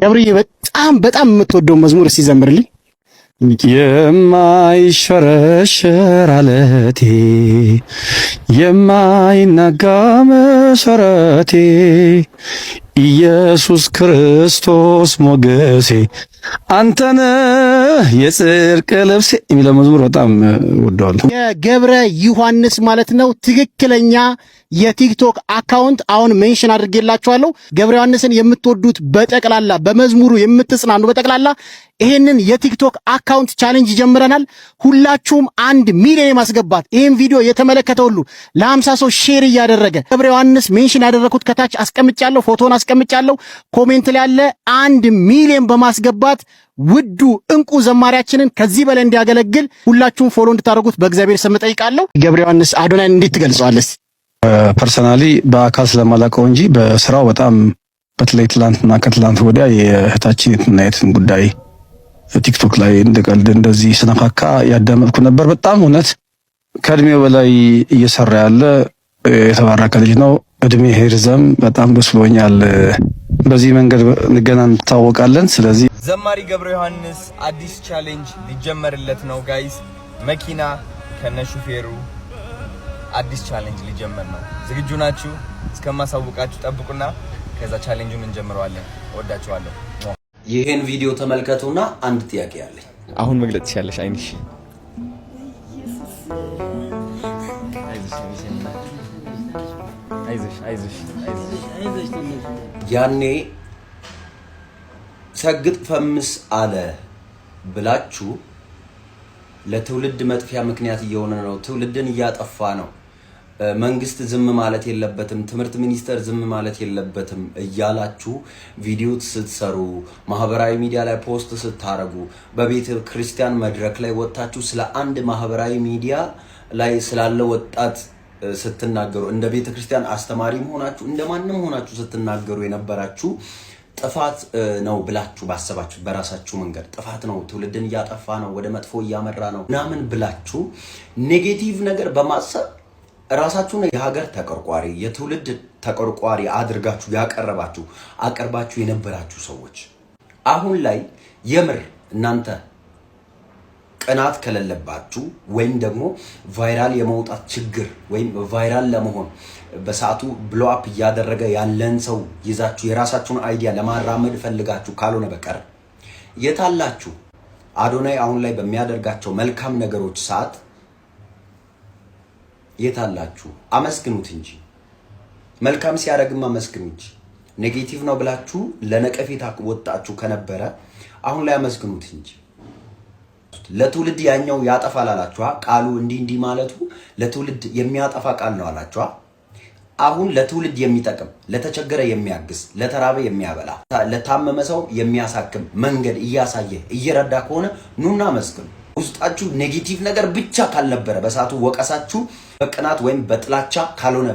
ገብርዬ በጣም የምትወደው መዝሙር ሲዘምርልኝ የማይሸረሸር አለቴ የማይናጋ መሰረቴ ኢየሱስ ክርስቶስ ሞገሴ አንተነ የጽድቅ ልብሴ የሚለው መዝሙር በጣም ወደዋለሁ። የገብረ ዮሐንስ ማለት ነው ትክክለኛ የቲክቶክ አካውንት አሁን ሜንሽን አድርጌላችኋለሁ። ገብረ ዮሐንስን የምትወዱት በጠቅላላ በመዝሙሩ የምትጽናኑ በጠቅላላ ይሄንን የቲክቶክ አካውንት ቻሌንጅ ጀምረናል። ሁላችሁም 1 ሚሊዮን ማስገባት ይሄን ቪዲዮ የተመለከተ ሁሉ ለ50 ሰው ሼር እያደረገ ገብረ ዮሐንስ ሜንሽን ያደረኩት ከታች አስቀምጫለሁ፣ ፎቶን አስቀምጫለሁ። ኮሜንት ላይ ያለ 1 ሚሊዮን በማስገባት ውዱ እንቁ ዘማሪያችንን ከዚህ በላይ እንዲያገለግል ሁላችሁም ፎሎ እንድታደርጉት በእግዚአብሔር ስም ጠይቃለሁ። ገብረ ዮሐንስ አዶናይን እንዴት ትገልጸዋለህ? ፐርሰናሊ በአካል ስለማላውቀው እንጂ በስራው በጣም በተለይ ትላንትና ከትላንት ወዲያ የእህታችን የትናየትን ጉዳይ ቲክቶክ ላይ እንደቀልድ እንደዚህ ስነካካ ያዳመጥኩ ነበር። በጣም እውነት ከእድሜው በላይ እየሰራ ያለ የተባረከ ልጅ ነው። እድሜ ሄርዘም በጣም ደስ ብሎኛል። በዚህ መንገድ ገና እንታወቃለን። ስለዚህ ዘማሪ ገብረ ዮሐንስ አዲስ ቻሌንጅ ሊጀመርለት ነው ጋይስ። መኪና ከነሹፌሩ አዲስ ቻሌንጅ ሊጀመር ነው። ዝግጁ ናችሁ? እስከማሳውቃችሁ ጠብቁና ከዛ ቻሌንጁን እንጀምረዋለን። ወዳችኋለሁ። ይሄን ቪዲዮ ተመልከቱና አንድ ጥያቄ አለኝ። አሁን መግለጽ ትችያለሽ። አይንሽ አይዞሽ ያኔ ሰግጥ ፈምስ አለ ብላችሁ ለትውልድ መጥፊያ ምክንያት እየሆነ ነው። ትውልድን እያጠፋ ነው። መንግስት ዝም ማለት የለበትም፣ ትምህርት ሚኒስቴር ዝም ማለት የለበትም እያላችሁ ቪዲዮ ስትሰሩ፣ ማህበራዊ ሚዲያ ላይ ፖስት ስታረጉ፣ በቤተ ክርስቲያን መድረክ ላይ ወጣችሁ ስለ አንድ ማህበራዊ ሚዲያ ላይ ስላለ ወጣት ስትናገሩ፣ እንደ ቤተ ክርስቲያን አስተማሪም ሆናችሁ እንደማንም ሆናችሁ ስትናገሩ የነበራችሁ ጥፋት ነው ብላችሁ ባሰባችሁ በራሳችሁ መንገድ ጥፋት ነው፣ ትውልድን እያጠፋ ነው፣ ወደ መጥፎ እያመራ ነው ምናምን ብላችሁ ኔጌቲቭ ነገር በማሰብ ራሳችሁን የሀገር ተቆርቋሪ የትውልድ ተቆርቋሪ አድርጋችሁ ያቀርባችሁ አቀርባችሁ የነበራችሁ ሰዎች አሁን ላይ የምር እናንተ ቅናት ከሌለባችሁ ወይም ደግሞ ቫይራል የመውጣት ችግር ወይም ቫይራል ለመሆን በሰዓቱ ብሎ አፕ እያደረገ ያለን ሰው ይዛችሁ የራሳችሁን አይዲያ ለማራመድ ፈልጋችሁ ካልሆነ በቀር የታላችሁ አዶናይ አሁን ላይ በሚያደርጋቸው መልካም ነገሮች ሰዓት የታላችሁ? አመስግኑት እንጂ መልካም ሲያደርግም አመስግኑ እንጂ ኔጌቲቭ ነው ብላችሁ ለነቀፌታ ወጣችሁ ከነበረ አሁን ላይ አመስግኑት እንጂ። ለትውልድ ያኛው ያጠፋል አላችኋ። ቃሉ እንዲህ ማለቱ ለትውልድ የሚያጠፋ ቃል ነው አላችኋ። አሁን ለትውልድ የሚጠቅም ለተቸገረ የሚያግዝ ለተራበ የሚያበላ ለታመመ ሰው የሚያሳክም መንገድ እያሳየ እየረዳ ከሆነ ኑና አመስግኑ። ውስጣችሁ ኔጌቲቭ ነገር ብቻ ካልነበረ በሳቱ ወቀሳችሁ በቅናት ወይም በጥላቻ ካልሆነ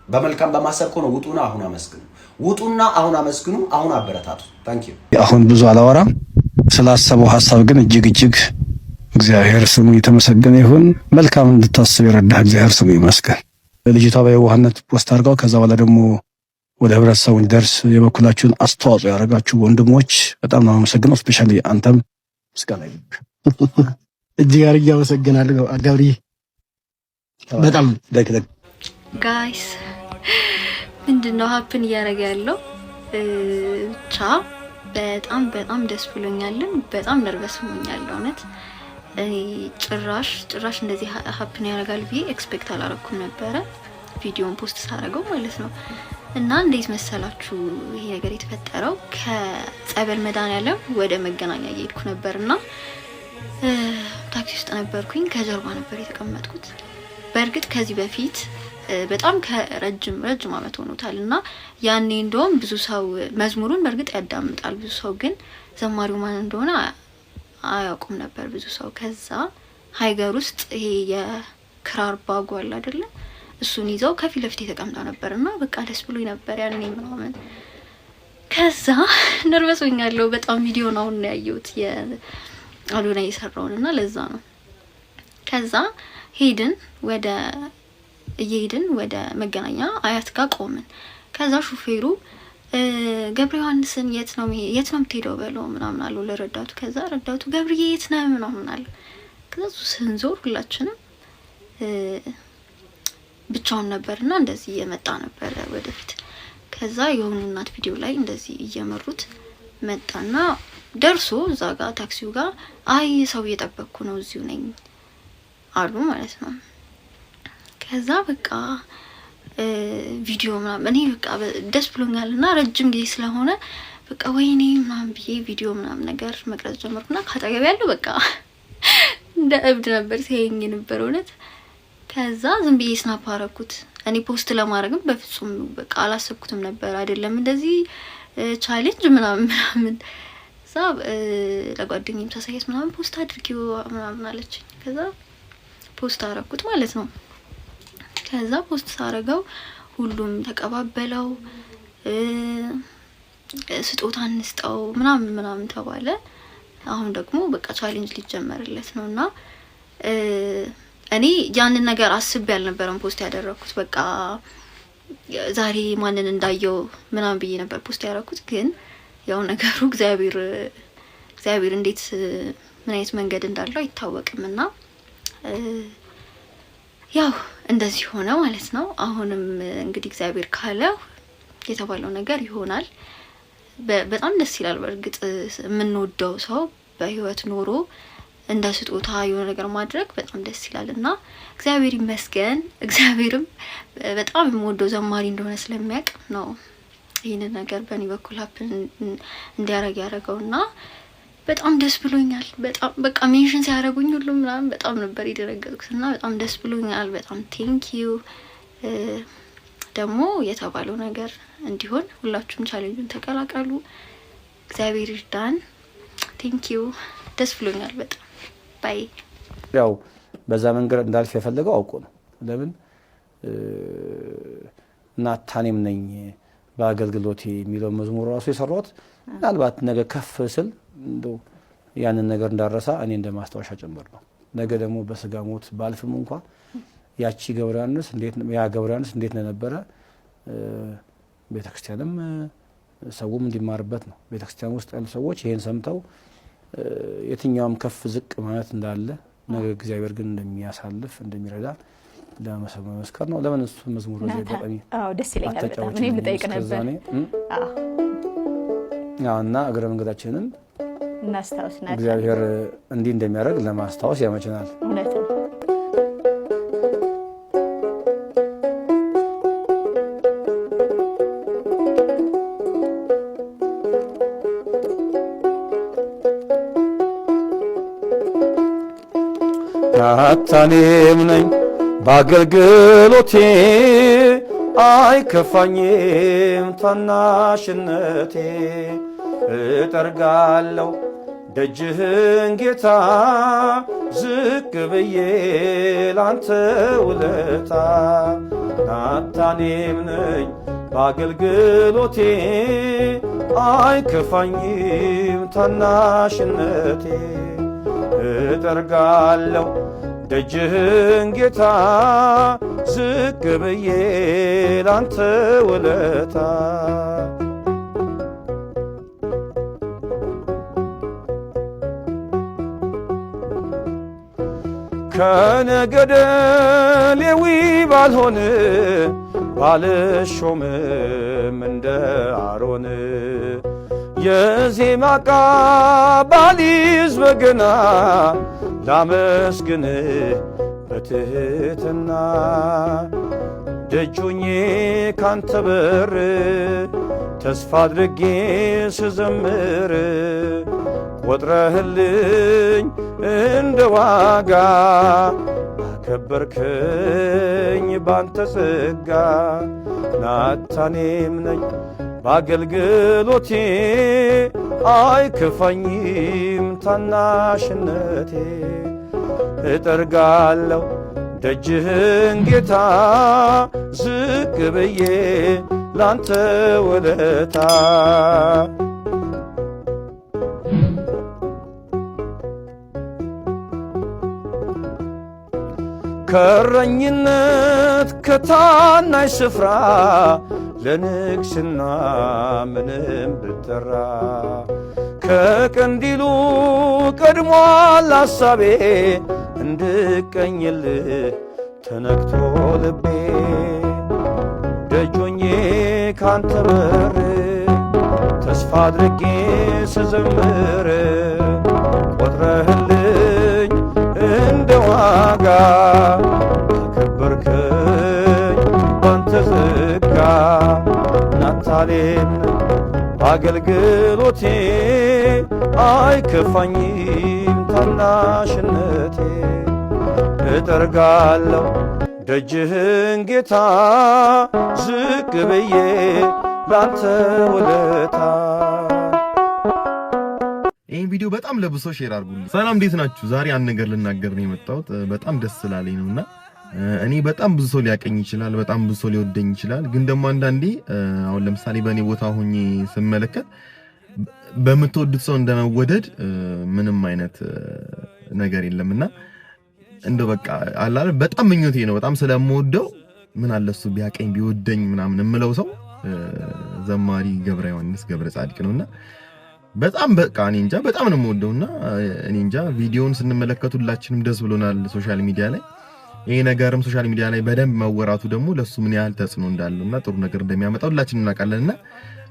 በመልካም በማሰብ ከሆነ ውጡና አሁን አመስግኑ። ውጡና አሁን አመስግኑ። አሁን አበረታቱ። ታንክ ዩ። አሁን ብዙ አላወራም። ስላሰበው ሐሳብ ግን እጅግ እግዚአብሔር ስሙ የተመሰገነ ይሁን። መልካም እንድታስብ የረዳህ እግዚአብሔር ስሙ ይመስገን። ልጅቷ በየዋህነት ፖስት አድርጋው ከዛ በኋላ ደግሞ ወደ ህብረተሰቡ እንዲደርስ የበኩላችሁን አስተዋጽኦ ያደረጋችሁ ወንድሞች በጣም ነው የማመሰግነው። ስፔሻሊ አንተም ምስጋና ይሁን። እጅግ አድርጌ አመሰግናለሁ ገብሪ። በጣም ጋይስ ምንድነው ሀፕን እያደረገ ያለው? ብቻ በጣም ደስ ብሎኛልን። በጣም ነርቨስ ሆኛለሁ እውነት። ጭራሽ እንደዚህ ሀፕን ያደርጋል ብዬ ኤክስፔክት አላረኩም ነበረ ቪዲዮን ፖስት ሳደርገው ማለት ነው። እና እንዴት መሰላችሁ ይሄ ነገር የተፈጠረው? ከጸበል መድኃኔዓለም ወደ መገናኛ እየሄድኩ ነበርና ታክሲ ውስጥ ነበርኩኝ። ከጀርባ ነበር የተቀመጥኩት። በእርግጥ ከዚህ በፊት በጣም ከረጅም ዓመት ሆኖታልና ያኔ እንደውም ብዙ ሰው መዝሙሩን በእርግጥ ያዳምጣል። ብዙ ሰው ግን ዘማሪው ማን እንደሆነ አያውቁም ነበር ብዙ ሰው። ከዛ ሃይገር ውስጥ ይሄ የክራር ባጉ አለ አይደለ? እሱን ይዘው ከፊት ለፊት ተቀምጠው ነበርና በቃ ደስ ብሎኝ ነበር ያኔ ምናምን። ከዛ ነርቨስ ሆኛለሁ በጣም። ቪዲዮ ነው አሁን ያየሁት የአዶናይ የሰራውንና ለዛ ነው። ከዛ እየሄድን ወደ መገናኛ አያት ጋር ቆምን። ከዛ ሹፌሩ ገብረ ዮሐንስን የት ነው የምትሄደው በለው ምናምን አለው ለረዳቱ። ከዛ ረዳቱ ገብርዬ የት ነው ምናምን አለ። ከዛ ስንዞር ሁላችንም ብቻውን ነበርና እንደዚህ እየመጣ ነበር ወደፊት። ከዛ የሆኑ እናት ቪዲዮ ላይ እንደዚህ እየመሩት መጣና ደርሶ እዛ ጋር ታክሲው ጋር አይ ሰው እየጠበቅኩ ነው እዚሁ ነኝ አሉ ማለት ነው። ከዛ በቃ ቪዲዮ ምናምን እኔ በቃ ደስ ብሎኛልና ረጅም ጊዜ ስለሆነ በቃ ወይኔ ምናምን ብዬ ቪዲዮ ምናምን ነገር መቅረጽ ጀመርኩና ካጠገብ ያለው በቃ እንደ እብድ ነበር ሲያየኝ ነበር እውነት። ከዛ ዝም ብዬ ስናፕ አረኩት። እኔ ፖስት ለማድረግም በፍጹም በቃ አላሰብኩትም ነበር አይደለም እንደዚህ ቻሌንጅ ምናምን እዛ ለጓደኛዬም ሳሳየት ምናምን ፖስት አድርጊው ምናምን አለችኝ። ከዛ ፖስት አረኩት ማለት ነው። ከዛ ፖስት ሳረገው ሁሉም ተቀባበለው። ስጦታ እንስጠው ምናምን ተባለ። አሁን ደግሞ በቃ ቻሌንጅ ሊጀመርለት ነውና እኔ ያንን ነገር አስቤ አልነበረም ፖስት ያደረኩት። በቃ ዛሬ ማንን እንዳየው ምናምን ብዬ ነበር ፖስት ያደረኩት። ግን ያው ነገሩ እግዚአብሔር እንዴት ምን አይነት መንገድ እንዳለው አይታወቅምና ያው እንደዚህ ሆነ ማለት ነው። አሁንም እንግዲህ እግዚአብሔር ካለው የተባለው ነገር ይሆናል። በጣም ደስ ይላል። በእርግጥ የምንወደው ሰው በህይወት ኖሮ እንደ ስጦታ የሆነ ነገር ማድረግ በጣም ደስ ይላልና እግዚአብሔር ይመስገን። እግዚአብሔርም በጣም የምወደው ዘማሪ እንደሆነ ስለሚያውቅ ነው ይሄንን ነገር በእኔ በኩል ሀፕን እንዲያረግ ያደረገውና በጣም ደስ ብሎኛል። በጣም በቃ ሜንሽን ሲያደርጉኝ ሁሉ ምናምን በጣም ነበር የደረገጥኩትና በጣም ደስ ብሎኛል። በጣም ቴንኪዩ። ደግሞ የተባለው ነገር እንዲሆን ሁላችሁም ቻሌንጁን ተቀላቀሉ። እግዚአብሔር ይርዳን። ቴንኪዩ። ደስ ብሎኛል በጣም ባይ። ያው በዛ መንገድ እንዳልፍ የፈለገው አውቆ ነው። ለምን ናታኔም ነኝ በአገልግሎቴ የሚለው መዝሙር ራሱ የሰራሁት ምናልባት ነገ ከፍ ስል እንደው ያንን ነገር እንዳረሳ እኔ እንደማስታወሻ ጭምር ነው። ነገ ደግሞ በስጋ ሞት ባልፍም እንኳን ያቺ ገብረ ዮሐንስ እንዴት እንደነበረ ቤተክርስቲያንም ሰውም እንዲማርበት ነው። ቤተክርስቲያን ውስጥ ያሉ ሰዎች ይሄን ሰምተው የትኛውም ከፍ ዝቅ ማለት እንዳለ ነገ እግዚአብሔር ግን እንደሚያሳልፍ እንደሚረዳ ለመመስከር ነው። ለምን እሱ መዝሙር ነው ዘጠኝ? አዎ ደስ ይለኛል በጣም። እኔ ልጠይቅ ነበር። አዎ እና እግረ መንገዳችንን እናስታውስና እግዚአብሔር እንዲህ እንደሚያደርግ ለማስታወስ ያመችናል። እውነት ነው። ናታኔም ነኝ በአገልግሎቴ አይከፋኝም ታናሽነቴ እጠርጋለሁ ደጅህን ጌታ ዝቅ ብዬ ላንተ ውለታ። ናታኔም ነኝ በአገልግሎቴ አይከፋኝም ታናሽነቴ እጠርጋለሁ ደጅህን ጌታ ዝቅ ብዬ ላንተ ውለታ። ከነገደ ሌዊ ባልሆን ባልሾምም እንደ አሮን የዜማ ዕቃ ባሊዝ በገና ላመስግን በትህትና ደጁኜ ካንተ በር ተስፋ አድርጌ ስዘምር ቆጥረህልኝ እንደ ዋጋ አከበርከኝ ባንተ ጸጋ። ናታኔም ነኝ በአገልግሎቴ አይከፋኝም ታናሽነቴ እጠርጋለሁ ደጅህን ጌታ ዝቅ ብዬ ላንተ ውለታ። ከእረኝነት ከታናሽ ስፍራ ለንግስና ምንም ብጠራ ከቀንዲሉ ቀድሟል ሐሳቤ እንድቀኝልህ ተነክቶ ልቤ ደጆኜ ካንተ በር ተስፋ አድርጌ ስዘምር ቆጥረህልኝ እንደ ዋጋ ተከበርከኝ ባንተ ጸጋ ናታሌም አገልግሎቴ አይከፋኝም ታናሽነቴ እጠርጋለሁ ደጅህን ጌታ ዝቅ ብዬ ላንተ ውለታ። ይህን ቪዲዮ በጣም ለብሶ ሼር አድርጉልኝ። ሰላም እንዴት ናችሁ? ዛሬ አንድ ነገር ልናገር ነው የመጣሁት። በጣም ደስ ስላለኝ ነውና እኔ በጣም ብዙ ሰው ሊያቀኝ ይችላል፣ በጣም ብዙ ሰው ሊወደኝ ይችላል። ግን ደግሞ አንዳንዴ አሁን ለምሳሌ በእኔ ቦታ ሆኜ ስመለከት በምትወዱት ሰው እንደመወደድ ምንም አይነት ነገር የለምና እንደው በቃ አላለ በጣም ምኞቴ ነው። በጣም ስለምወደው ምን አለሱ ቢያቀኝ ቢወደኝ ምናምን እምለው ሰው ዘማሪ ገብረ ዮሐንስ ገብረ ጻድቅ ነውና በጣም በቃ እኔ እንጃ በጣም ነው የምወደውና እኔ እንጃ ቪዲዮውን ስንመለከት ሁላችንም ደስ ብሎናል። ሶሻል ሚዲያ ላይ ይሄ ነገርም ሶሻል ሚዲያ ላይ በደንብ መወራቱ ደግሞ ለሱ ምን ያህል ተጽዕኖ እንዳለውና ጥሩ ነገር እንደሚያመጣ ሁላችንም እናውቃለንና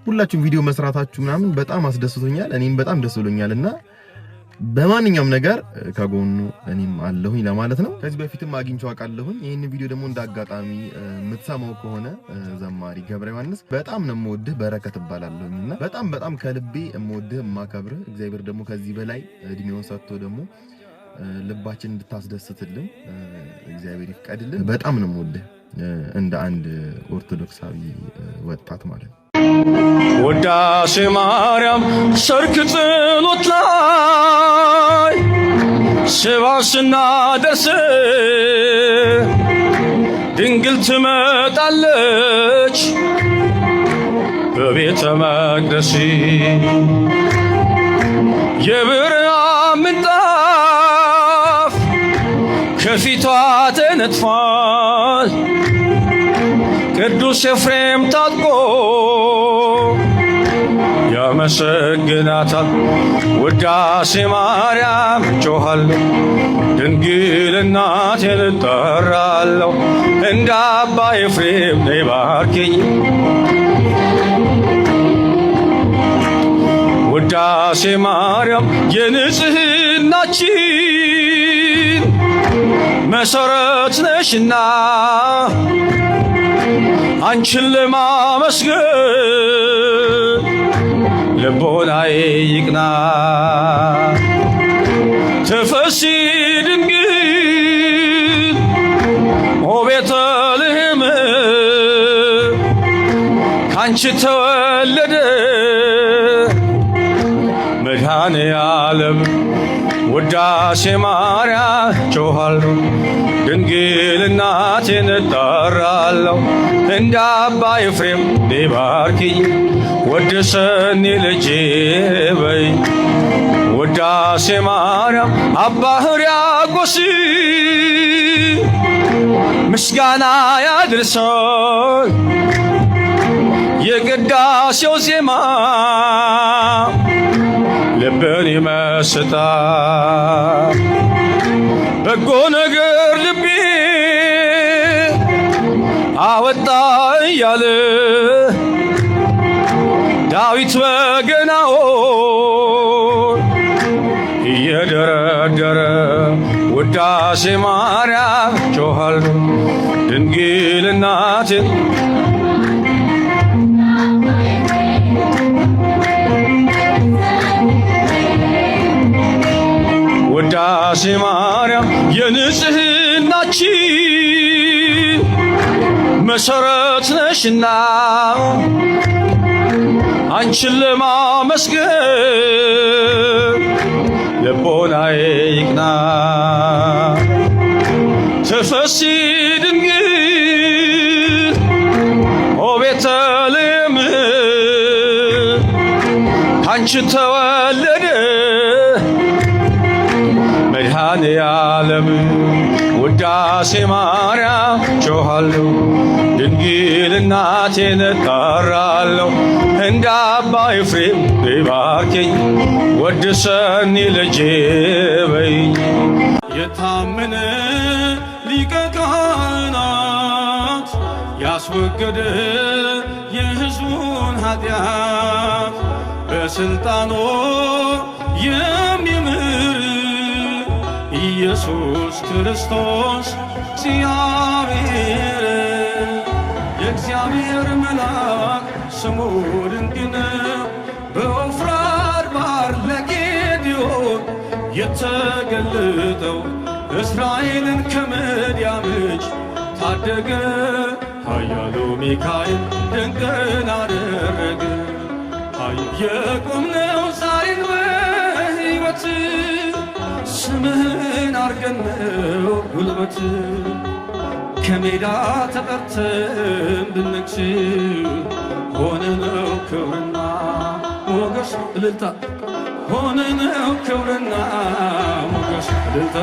ሁላችሁም ቪዲዮ መስራታችሁ ምናምን በጣም አስደስቶኛል። እኔም በጣም ደስ ብሎኛልና በማንኛውም ነገር ከጎኑ እኔም አለሁኝ ለማለት ነው። ከዚህ በፊትም አግኝቼው አውቃለሁኝ። ይሄን ቪዲዮ ደግሞ እንዳጋጣሚ የምትሰማው ከሆነ ዘማሪ ገብረ ዮሐንስ በጣም ነው የምወድህ በረከት እባላለሁና በጣም ከልቤ የምወድህ የማከብርህ እግዚአብሔር ደግሞ ከዚህ በላይ እድሜውን ሰጥቶ ደግሞ ልባችን እንድታስደስትልን እግዚአብሔር ይፍቀድልን። በጣም ነው የምወድህ እንደ አንድ ኦርቶዶክሳዊ ወጣት ማለት ነው። ውዳሴ ማርያም ሰርክ ጸሎት ላይ ስባስና ደርስ ድንግል ትመጣለች በቤተ መቅደስ የብርሃን ምንጣፍ ከፊቷ ተነጥፏል ቅዱስ ኤፍሬም ታጥቆ ያመሰግናታል። ውዳሴ ማርያም ጮኻለሁ ድንግል እናቴን እጠራለሁ እንደ አባ ኤፍሬም ነይ ባርኪኝ። ውዳሴ ማርያም የንጽህናችን መሰረት ነሽና አንቺን ለማመስገን ልቦናዬ ይቅና። ተፈሲ ድንግል ኦ ቤተልሔም ካንቺ ተወለደ መድኃኔ ዓለም። ውዳሴ ማርያም ጮኻለሁ ድንግል እናቴን እጠራለሁ እንደ አባ ኤፍሬም ነይ ባርኪኝ ወድሰኒ ልጄ በይ። ውዳሴ ማርያም አባ ሕርያቆስ ምስጋና ያድርሰን የቅዳሴው ዜማ ልብን ይመስጣል በጎ ነገር ልቤ አወጣ እያለ ዳዊት በገናውን እየደረደረ ውዳሴ ማርያም ጮኻለሁ ድንግል እናቴን ውዳሴ ማርያም የንጽህናችን መሰረት ነሽና አንቺን ለማመስገን ልቦናዬ ይቅና። ተፈሲ ድንግል ኦ ቤተልሔም ካንቺ ተወለደ መድኃኔ ዓለም ውዳሴ ማርያም ጮኻለሁ ድንግል እናቴን እጠራለሁ እንደ አባ ኤፍሬም ባርከኝ ወድሰኒ ልጄ በይኝ የታመነ ሊቀ ካህናት ያስወገደ የሕዝቡን ኃጢአት በስልጣኑ የሚምር ኢየሱስ ክርስቶስ እግዚአብሔር የእግዚአብሔር መልአክ ስሙ ድንቅ ነው በዖፍራ አድባር ለጌዴዎን የተገለጠው እስራኤልን ከምድያም እጅ ታደገ ኃያሉ ሚካኤል ድንቅን አደረገ የቆምነው ዛሬን በሕይወት ስምህን አርገነው ጉልበት ከሜዳ ተጠርተን ብንነግስ ሆነነው ክብርና ሞገስ እልልታ ሆነነው ክብርና ሞገስ እልልታ